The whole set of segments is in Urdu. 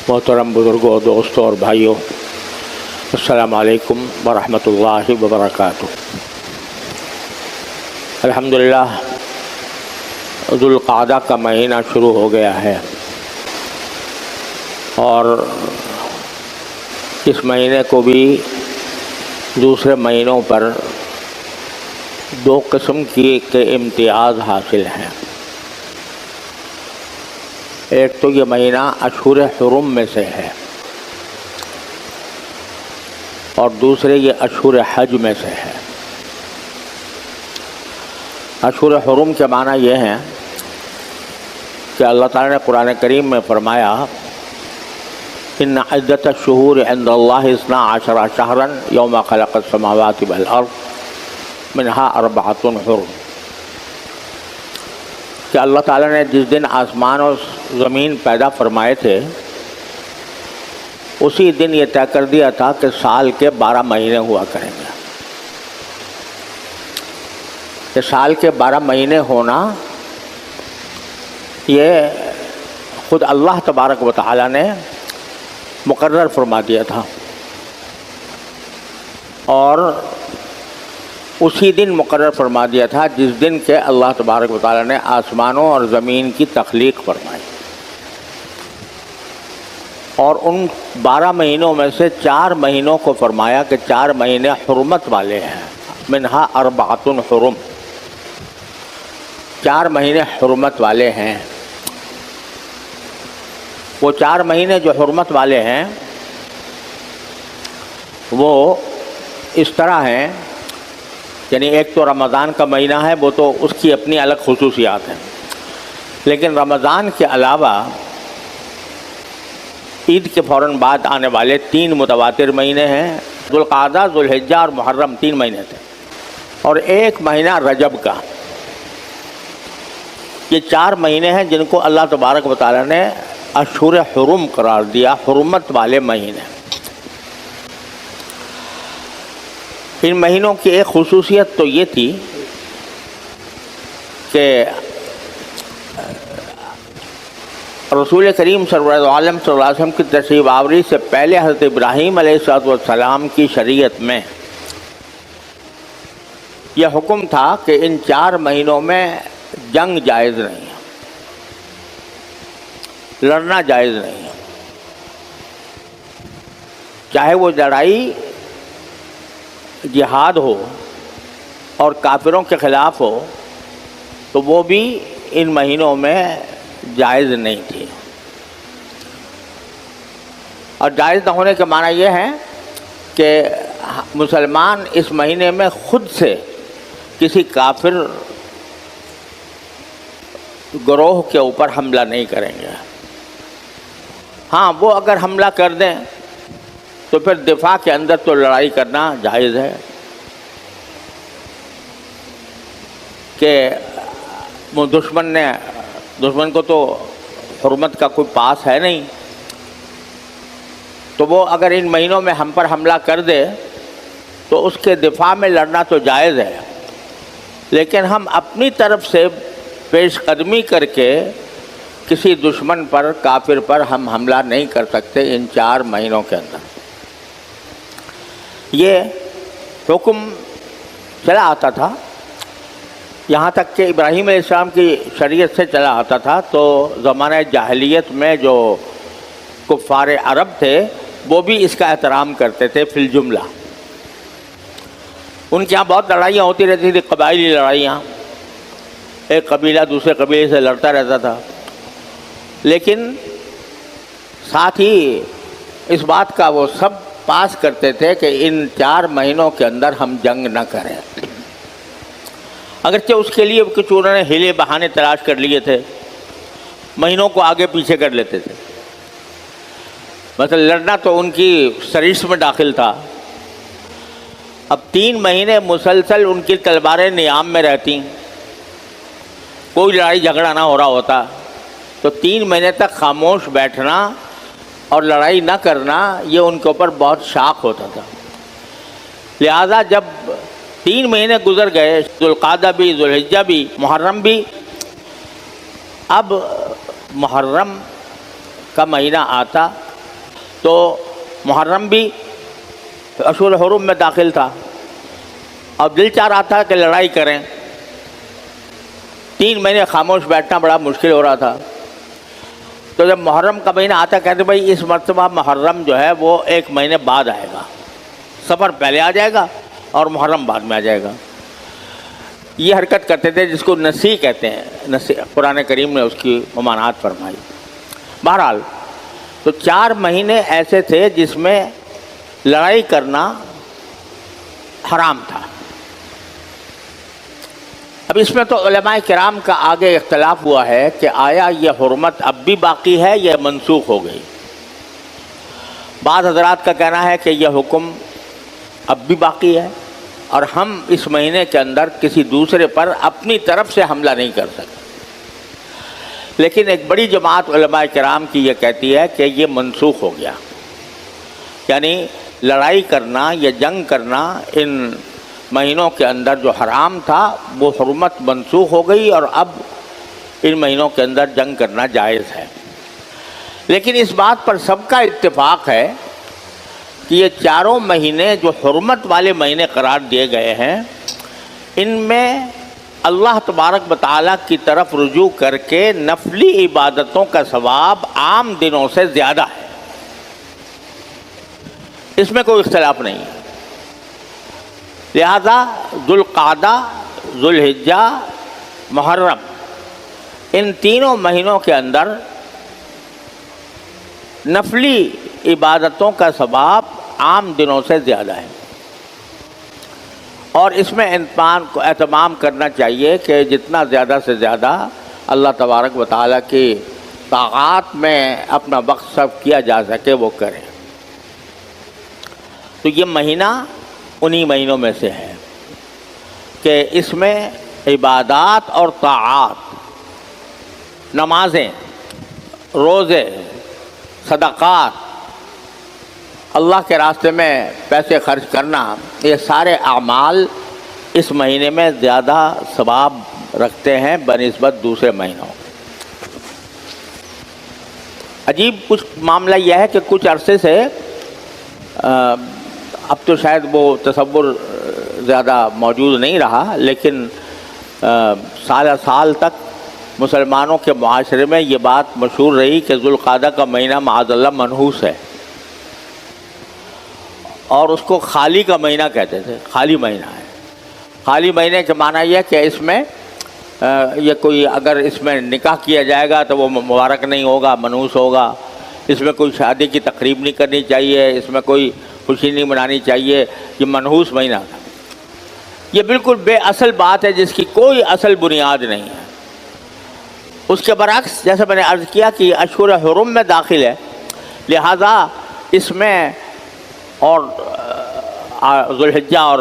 محترم بزرگوں، دوستوں اور بھائیوں، السلام علیکم ورحمۃ اللہ وبرکاتہ۔ الحمدللہ ذوالقعدہ کا مہینہ شروع ہو گیا ہے، اور اس مہینے کو بھی دوسرے مہینوں پر دو قسم کے امتیاز حاصل ہیں۔ ایک تو یہ مہینہ اشہر حرم میں سے ہے، اور دوسرے یہ اشہر حج میں سے ہے۔ اشہر حرم کے معنی یہ ہیں کہ اللہ تعالیٰ نے قرآن کریم میں فرمایا ان عدۃ الشہور عند اللہ 12 شہرا یوم خلق السماوات والارض منها 4 حرم، کہ اللہ تعالیٰ نے جس دن آسمان اور زمین پیدا فرمائے تھے اسی دن یہ طے کر دیا تھا کہ سال کے 12 مہینے ہوا کریں گے۔ کہ سال کے 12 مہینے ہونا یہ خود اللہ تبارک و تعالیٰ نے مقرر فرما دیا تھا، اور اسی دن مقرر فرما دیا تھا جس دن کے اللہ تبارک و تعالیٰ نے آسمانوں اور زمین کی تخلیق فرمائی، اور ان 12 مہینوں میں سے 4 مہینوں کو فرمایا کہ 4 مہینے حرمت والے ہیں، منہا 4 حرم، 4 مہینے حرمت والے ہیں۔ وہ 4 مہینے جو حرمت والے ہیں وہ اس طرح ہیں، یعنی ایک تو رمضان کا مہینہ ہے، وہ تو اس کی اپنی الگ خصوصیات ہیں، لیکن رمضان کے علاوہ عید کے فوراً بعد آنے والے 3 متواتر مہینے ہیں، ذوالقعدہ، ذوالحجہ اور محرم، 3 مہینے تھے، اور 1 مہینہ رجب کا۔ یہ 4 مہینے ہیں جن کو اللہ تبارک و تعالیٰ نے اشہر حرم قرار دیا، حرمت والے مہینے۔ ان مہینوں کی ایک خصوصیت تو یہ تھی کہ رسول کریم سرور عالم صلی اللہ علیہ وسلم کی تشریف آوری سے پہلے حضرت ابراہیم علیہ السلام کی شریعت میں یہ حکم تھا کہ ان 4 مہینوں میں جنگ جائز نہیں ہے، لڑنا جائز نہیں ہے، چاہے وہ لڑائی جہاد ہو اور کافروں کے خلاف ہو تو وہ بھی ان مہینوں میں جائز نہیں تھی۔ اور جائز نہ ہونے کے معنی یہ ہے کہ مسلمان اس مہینے میں خود سے کسی کافر گروہ کے اوپر حملہ نہیں کریں گے۔ ہاں، وہ اگر حملہ کر دیں تو پھر دفاع کے اندر تو لڑائی کرنا جائز ہے، کہ دشمن کو تو حرمت کا کوئی پاس ہے نہیں، تو وہ اگر ان مہینوں میں ہم پر حملہ کر دے تو اس کے دفاع میں لڑنا تو جائز ہے، لیکن ہم اپنی طرف سے پیش قدمی کر کے کسی دشمن پر، کافر پر ہم حملہ نہیں کر سکتے ان 4 مہینوں کے اندر۔ یہ حکم چلا آتا تھا یہاں تک کہ ابراہیم علیہ السلام کی شریعت سے چلا آتا تھا، تو زمانہ جاہلیت میں جو کفار عرب تھے وہ بھی اس کا احترام کرتے تھے فی الجملہ۔ ان کے یہاں بہت لڑائیاں ہوتی رہتی تھی، قبائلی لڑائیاں، ایک قبیلہ دوسرے قبیلے سے لڑتا رہتا تھا، لیکن ساتھ ہی اس بات کا وہ سب پاس کرتے تھے کہ ان 4 مہینوں کے اندر ہم جنگ نہ کریں۔ اگرچہ اس کے لیے کچھ انہوں نے ہیلے بہانے تلاش کر لیے تھے، مہینوں کو آگے پیچھے کر لیتے تھے۔ مثلا لڑنا تو ان کی سرش میں داخل تھا، اب 3 مہینے مسلسل ان کی تلواریں نیام میں رہتی، کوئی لڑائی جھگڑا نہ ہو رہا ہوتا، تو 3 مہینے تک خاموش بیٹھنا اور لڑائی نہ کرنا یہ ان کے اوپر بہت شاق ہوتا تھا۔ لہذا جب 3 مہینے گزر گئے، ذوالقعدہ بھی، ذوالحجہ بھی، محرم بھی، اب محرم کا مہینہ آتا تو محرم بھی اشہر حرم میں داخل تھا، اور دل چاہ رہا تھا کہ لڑائی کریں، 3 مہینے خاموش بیٹھنا بڑا مشکل ہو رہا تھا۔ تو جب محرم کا مہینہ آتا کہتے بھائی اس مرتبہ محرم جو ہے وہ 1 مہینے بعد آئے گا، سفر پہلے آ جائے گا اور محرم بعد میں آ جائے گا۔ یہ حرکت کرتے تھے جس کو نسی کہتے ہیں، نسی قرآن کریم نے اس کی ممانعت فرمائی۔ بہرحال تو 4 مہینے ایسے تھے جس میں لڑائی کرنا حرام تھا۔ اب اس میں تو علماء کرام کا آگے اختلاف ہوا ہے کہ آیا یہ حرمت اب بھی باقی ہے یا منسوخ ہو گئی۔ بعض حضرات کا کہنا ہے کہ یہ حکم اب بھی باقی ہے اور ہم اس مہینے کے اندر کسی دوسرے پر اپنی طرف سے حملہ نہیں کر سکتے، لیکن ایک بڑی جماعت علماء کرام کی یہ کہتی ہے کہ یہ منسوخ ہو گیا، یعنی لڑائی کرنا یا جنگ کرنا ان مہینوں کے اندر جو حرام تھا وہ حرمت منسوخ ہو گئی اور اب ان مہینوں کے اندر جنگ کرنا جائز ہے۔ لیکن اس بات پر سب کا اتفاق ہے کہ یہ 4 مہینے جو حرمت والے مہینے قرار دیے گئے ہیں، ان میں اللہ تبارک و تعالیٰ کی طرف رجوع کر کے نفلی عبادتوں کا ثواب عام دنوں سے زیادہ ہے، اس میں کوئی اختلاف نہیں ہے۔ لہذا ذوالقعدہ، ذوالحجہ، محرم، ان تینوں مہینوں کے اندر نفلی عبادتوں کا ثواب عام دنوں سے زیادہ ہے، اور اس میں انسان کو اہتمام کرنا چاہیے کہ جتنا زیادہ سے زیادہ اللہ تبارک و تعالیٰ کی طاعات میں اپنا وقت صرف کیا جا سکے وہ کرے۔ تو یہ مہینہ انہی مہینوں میں سے ہے کہ اس میں عبادات اور طاعات، نمازیں، روزے، صدقات، اللہ کے راستے میں پیسے خرچ کرنا، یہ سارے اعمال اس مہینے میں زیادہ ثواب رکھتے ہیں بنسبت دوسرے مہینوں۔ عجیب کچھ معاملہ یہ ہے کہ کچھ عرصے سے اب تو شاید وہ تصور زیادہ موجود نہیں رہا، لیکن سال سال تک مسلمانوں کے معاشرے میں یہ بات مشہور رہی کہ ذوالقعدہ کا مہینہ معاذ اللہ منحوس ہے، اور اس کو خالی کا مہینہ کہتے تھے۔ خالی مہینہ ہے، خالی مہینے کے معنی یہ کہ اس میں یہ کوئی اگر اس میں نکاح کیا جائے گا تو وہ مبارک نہیں ہوگا، منحوس ہوگا، اس میں کوئی شادی کی تقریب نہیں کرنی چاہیے، اس میں کوئی خوشی نہیں منانی چاہیے، یہ منحوس مہینہ تھا۔ یہ بالکل بے اصل بات ہے جس کی کوئی اصل بنیاد نہیں ہے۔ اس کے برعکس جیسے میں نے عرض کیا کہ یہ اشہر حرم میں داخل ہے، لہذا اس میں اور ذوالحجہ اور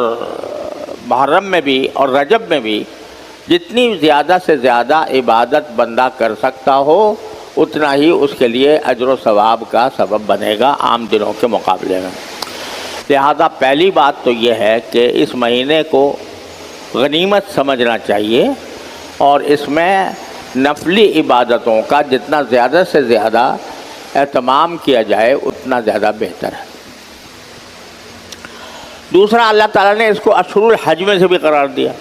محرم میں بھی اور رجب میں بھی جتنی زیادہ سے زیادہ عبادت بندہ کر سکتا ہو اتنا ہی اس کے لیے اجر و ثواب کا سبب بنے گا عام دنوں کے مقابلے میں۔ لہذا پہلی بات تو یہ ہے کہ اس مہینے کو غنیمت سمجھنا چاہیے اور اس میں نفلی عبادتوں کا جتنا زیادہ سے زیادہ اہتمام کیا جائے اتنا زیادہ بہتر ہے۔ دوسرا، اللہ تعالیٰ نے اس کو اشہر الحج میں سے بھی قرار دیا۔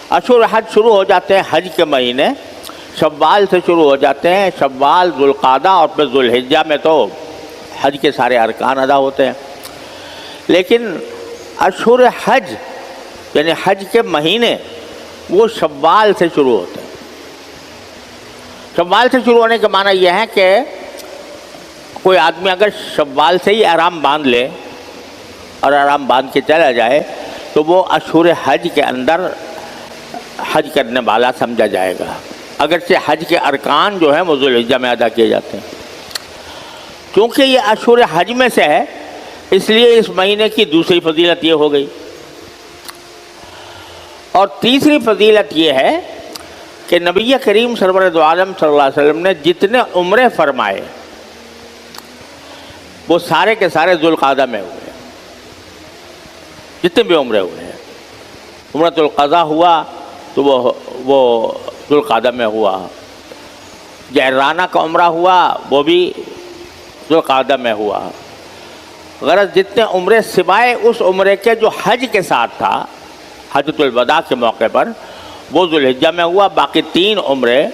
اشہر الحج شروع ہو جاتے ہیں، حج کے مہینے شوال سے شروع ہو جاتے ہیں، شوال، ذوالقعدہ اور پھر ذوالحجہ میں تو حج کے سارے ارکان ادا ہوتے ہیں۔ لیکن اشہر حج یعنی حج کے مہینے وہ شوال سے شروع ہوتے ہیں۔ شوال سے شروع ہونے کا معنی یہ ہے کہ کوئی آدمی اگر شوال سے ہی احرام باندھ لے اور احرام باندھ کے چلا جائے تو وہ اشہر حج کے اندر حج کرنے والا سمجھا جائے گا، اگرچہ حج کے ارکان جو ہیں وہ ذوالحجہ میں ادا کیے جاتے ہیں۔ کیونکہ یہ اشہر حج میں سے ہے اس لیے اس مہینے کی دوسری فضیلت یہ ہو گئی۔ اور تیسری فضیلت یہ ہے کہ نبی کریم سرور دو عالم صلی اللہ علیہ وسلم نے جتنے عمرے فرمائے وہ سارے کے سارے ذوالقعدہ میں ہوئے، جتنے بھی عمرے ہوئے ہیں۔ عمرۃ القضا ہوا تو وہ ذوالقعدہ میں ہوا، جعرانہ کا عمرہ ہوا وہ بھی ذوالقعدہ میں ہوا. غرض جتنے عمرے سوائے اس عمرے کے جو حج کے ساتھ تھا، حجۃ الوداع کے موقع پر، وہ ذوالحجہ میں ہوا. باقی 3 عمرے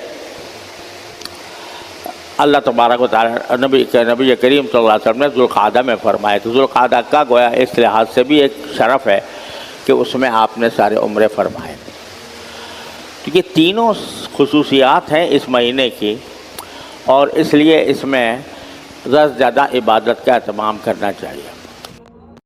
اللہ تبارک و تعالیٰ نبی کریم صلی اللہ علیہ وسلم نے ذوالقعدہ میں فرمائے. تو ذوالقعدہ کا گویا اس لحاظ سے بھی ایک شرف ہے کہ اس میں آپ نے سارے عمرے فرمائے. تو یہ تینوں خصوصیات ہیں اس مہینے کی، اور اس لیے اس میں زیادہ سے زیادہ عبادت کا اہتمام کرنا چاہیے.